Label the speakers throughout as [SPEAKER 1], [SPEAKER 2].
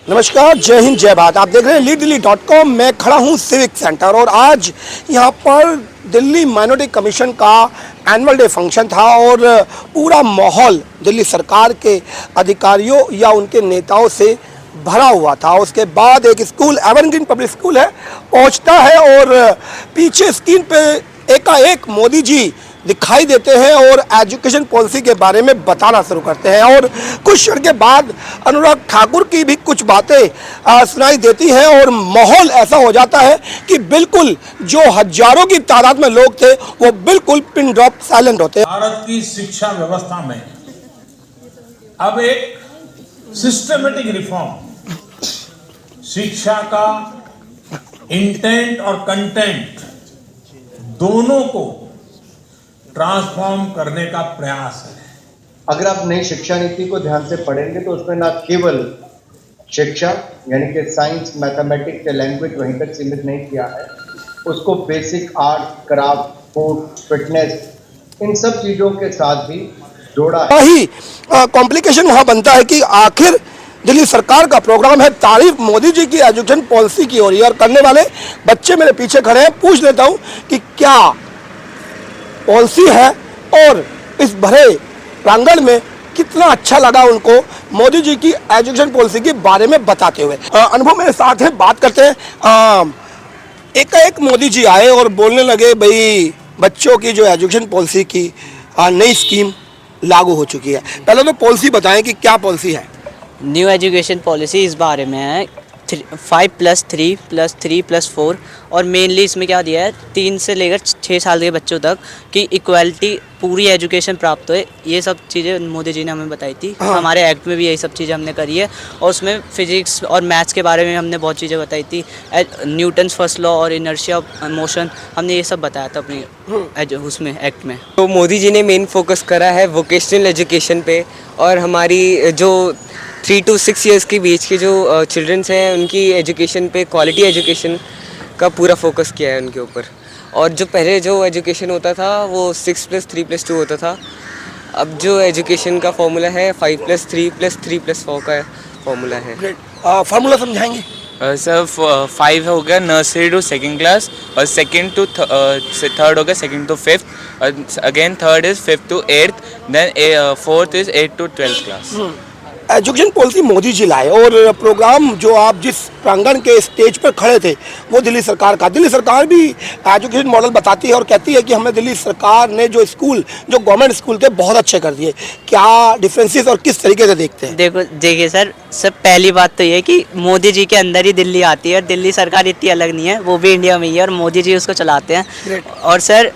[SPEAKER 1] नमस्कार, जय हिंद, जय भारत। आप देख रहे हैं leaddelhi.com। मैं खड़ा हूं सिविक सेंटर और आज यहां पर दिल्ली माइनॉरिटी कमीशन का एनुअल डे फंक्शन था और पूरा माहौल दिल्ली सरकार के अधिकारियों या उनके नेताओं से भरा हुआ था। उसके बाद एक स्कूल, एवरग्रीन पब्लिक स्कूल है, पहुंचता है और पीछे स्क्रीन पे एकाएक मोदी जी दिखाई देते हैं और एजुकेशन पॉलिसी के बारे में बताना शुरू करते हैं और कुछ क्षण के बाद अनुराग ठाकुर की भी कुछ बातें सुनाई देती हैं और माहौल ऐसा हो जाता है कि बिल्कुल जो हजारों की तादाद में लोग थे वो बिल्कुल पिन ड्रॉप साइलेंट होते हैं।
[SPEAKER 2] भारत की शिक्षा व्यवस्था में अब एक सिस्टमेटिक रिफॉर्म, शिक्षा का इंटेंट और कंटेंट दोनों को ट्रांसफॉर्म करने का प्रयास है।
[SPEAKER 3] अगर आप नई शिक्षा नीति को ध्यान से पढ़ेंगे तो उसमें ना केवल शिक्षा यानी कि साइंस, मैथमेटिक्स या लैंग्वेज वहीं तक सीमित नहीं किया है, उसको basic art, craft, sports, fitness, इन सब चीजों के साथ भी जोड़ा है।
[SPEAKER 1] वही कॉम्प्लिकेशन वहाँ बनता है कि आखिर दिल्ली सरकार का प्रोग्राम है तारीफ मोदी जी की एजुकेशन पॉलिसी की हो रही है और करने वाले बच्चे मेरे पीछे खड़े हैं। पूछ लेता हूँ कि क्या पॉलिसी है और इस भरे प्रांगण में कितना अच्छा लगा उनको मोदी जी की एजुकेशन पॉलिसी के बारे में बताते हुए। अनुभव मेरे साथ है, बात करते हैं। एकाएक मोदी जी आए और बोलने लगे, भाई बच्चों की जो एजुकेशन पॉलिसी की नई स्कीम लागू हो चुकी है। पहले तो पॉलिसी बताएं कि क्या पॉलिसी है।
[SPEAKER 4] न्यू एजुकेशन पॉलिसी इस बारे में है 5+3+3+4 और मेनली इसमें क्या दिया है 3 से लेकर 6 साल के बच्चों तक कि इक्वालिटी पूरी एजुकेशन प्राप्त हो। ये सब चीज़ें मोदी जी ने हमें बताई थी। हमारे एक्ट में भी यही सब चीज़ें हमने करी है और उसमें फिजिक्स और मैथ्स के बारे में हमने बहुत चीज़ें बताई थी। न्यूटन्स फर्स्ट लॉ और इनर्शिया ऑफ मोशन, हमने ये सब बताया था अपनी उसमें एक्ट में।
[SPEAKER 5] तो मोदी जी ने मेन फोकस करा है वोकेशनल एजुकेशन पे और हमारी जो 3 to 6 years के बीच के जो चिल्ड्रंस हैं उनकी एजुकेशन पे, क्वालिटी एजुकेशन का पूरा फोकस किया है उनके ऊपर। और जो पहले जो एजुकेशन होता था वो 6+3+2 होता था, अब जो एजुकेशन का फॉर्मूला है 5+3+3+4 का फॉर्मूला है।
[SPEAKER 1] फार्मूला समझाएंगे?
[SPEAKER 6] सर 5 हो गया नर्सरी टू सेकंड क्लास और सेकंड टू थर्ड हो गया सेकंड टू फिफ्थ और again third is 5th to 8th, then fourth is 8th to 12th class.
[SPEAKER 1] Education policy Modi ji लाए और प्रोग्राम जो आप जिस प्रांगण के स्टेज पर खड़े थे वो दिल्ली सरकार का। दिल्ली सरकार भी एजुकेशन मॉडल बताती है और कहती है कि हमें दिल्ली सरकार ने जो स्कूल, जो गवर्नमेंट स्कूल थे, बहुत अच्छे कर दिए। क्या डिफरेंसेस और किस तरीके से देखते हैं?
[SPEAKER 4] देखिए सर, पहली बात तो ये कि मोदी जी के अंदर ही दिल्ली आती है और दिल्ली सरकार इतनी अलग नहीं है, वो भी इंडिया में ही है और मोदी जी उसको चलाते हैं। और सर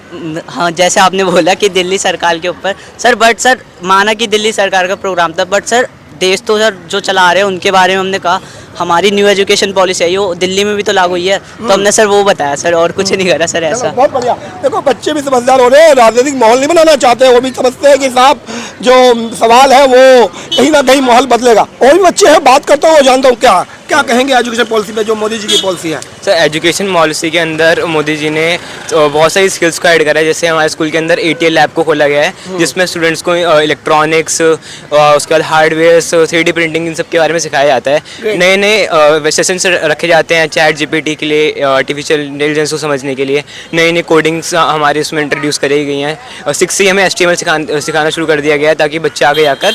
[SPEAKER 4] हाँ, जैसे आपने बोला कि दिल्ली सरकार के ऊपर सर, बट सर माना कि दिल्ली सरकार का प्रोग्राम था, बट सर देश तो सर जो चला रहे हैं उनके बारे में हमने कहा हमारी न्यू एजुकेशन पॉलिसी है वो दिल्ली में भी तो लागू हुई है, तो हमने सर वो बताया सर, और कुछ नहीं करा सर। ऐसा
[SPEAKER 1] बहुत बढ़िया। देखो बच्चे भी समझदार हो रहे हैं, राजनीतिक माहौल नहीं बनाना चाहते हैं, वो भी समझते हैं कि साहब जो सवाल है वो कहीं ना कहीं माहौल बदलेगा। और भी बच्चे हैं, बात करता हूँ, जानता हूँ क्या कहेंगे एजुकेशन पॉलिसी पे जो मोदी जी की पॉलिसी है।
[SPEAKER 6] सर एजुकेशन पॉलिसी के अंदर मोदी जी ने बहुत सारी स्किल्स को ऐड करा है। जैसे हमारे स्कूल के अंदर ATL लैब को खोला गया है जिसमें स्टूडेंट्स को इलेक्ट्रॉनिक्स, उसके बाद हार्डवेयर, 3D प्रिंटिंग, इन सब के बारे में सिखाया जाता है। नए नए सेशंस रखे जाते हैं चैट GPT के लिए, आर्टिफिशियल इंटेलिजेंस को समझने के लिए। नई नई कोडिंग्स हमारे इसमें इंट्रोड्यूस करी गई हैं और 6 से हमें HTML सिखाना शुरू कर दिया गया है ताकि बच्चे आगे जाकर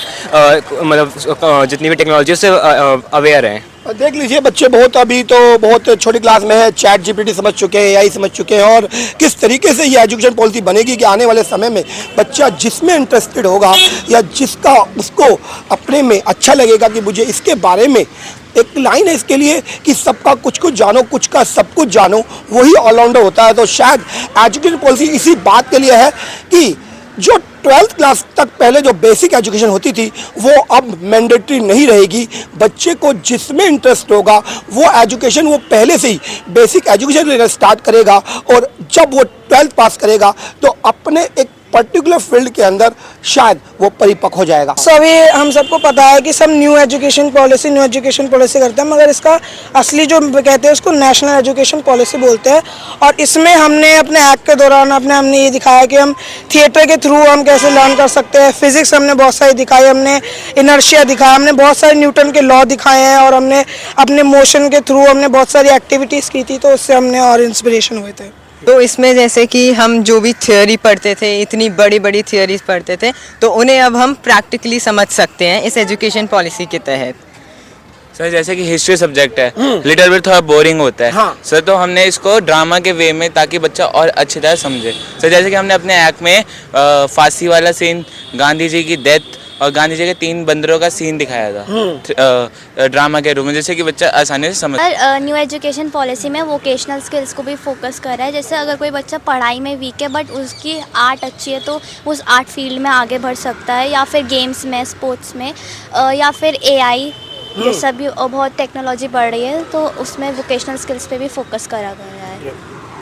[SPEAKER 6] मतलब जितनी भी टेक्नोलॉजी उससे अवेयर हैं।
[SPEAKER 1] देख लीजिए बच्चे अभी तो बहुत छोटी क्लास में है, चैट GPT समझ चुके हैं, AI समझ चुके हैं और किस तरीके से ये एजुकेशन पॉलिसी बनेगी कि आने वाले समय में बच्चा जिसमें इंटरेस्टेड होगा या जिसका उसको अपने में अच्छा लगेगा कि मुझे इसके बारे में, एक लाइन है इसके लिए कि सबका कुछ कुछ जानो, कुछ का सब कुछ जानो, वही ऑलराउंडर होता है। तो शायद एजुकेशन पॉलिसी इसी बात के लिए है कि जो 12th क्लास तक पहले जो बेसिक एजुकेशन होती थी वो अब मैंडेटरी नहीं रहेगी। बच्चे को जिसमें इंटरेस्ट होगा वो एजुकेशन वो पहले से ही बेसिक एजुकेशन लेना स्टार्ट करेगा और जब वो 12th पास करेगा तो अपने एक पर्टिकुलर फील्ड के अंदर शायद वो परिपक्व हो जाएगा।
[SPEAKER 7] सभी हम सबको पता है कि सब न्यू एजुकेशन पॉलिसी करते हैं, मगर इसका असली जो कहते हैं उसको नेशनल एजुकेशन पॉलिसी बोलते हैं। और इसमें हमने अपने एक्ट के दौरान हमने ये दिखाया कि हम थिएटर के थ्रू हम कैसे लर्न कर सकते हैं। फिजिक्स हमने बहुत सारी दिखाई, हमने इनर्शिया दिखाया, हमने बहुत सारे न्यूटन के लॉ दिखाए हैं, और हमने अपने मोशन के थ्रू हमने बहुत सारी एक्टिविटीज़ की थी, तो उससे हमने और इंस्पिरेशन हुए थे।
[SPEAKER 8] तो इसमें जैसे कि हम जो भी थ्योरी पढ़ते थे, इतनी बड़ी बड़ी थ्योरीज पढ़ते थे, तो उन्हें अब हम प्रैक्टिकली समझ सकते हैं इस एजुकेशन पॉलिसी के तहत।
[SPEAKER 9] सर जैसे कि हिस्ट्री सब्जेक्ट है, लिटिल बिट थोड़ा बोरिंग होता है।
[SPEAKER 1] हाँ।
[SPEAKER 9] सर तो हमने इसको ड्रामा के वे में, ताकि बच्चा और अच्छी तरह समझे। सर जैसे कि हमने अपने एक्ट में फांसी वाला सीन, गांधी जी की डेथ और गांधी जी के 3 बंदरों का सीन दिखाया था ड्रामा के रूप में, जैसे कि बच्चा आसानी से समझ।
[SPEAKER 10] न्यू एजुकेशन पॉलिसी में वोकेशनल स्किल्स को भी फोकस कर रहा है। जैसे अगर कोई बच्चा पढ़ाई में वीक है बट उसकी आर्ट अच्छी है, तो उस आर्ट फील्ड में आगे बढ़ सकता है, या फिर गेम्स में, स्पोर्ट्स में, या फिर AI जैसा भी बहुत टेक्नोलॉजी बढ़ रही है, तो उसमें वोकेशनल स्किल्स पे भी फोकस करा गया है।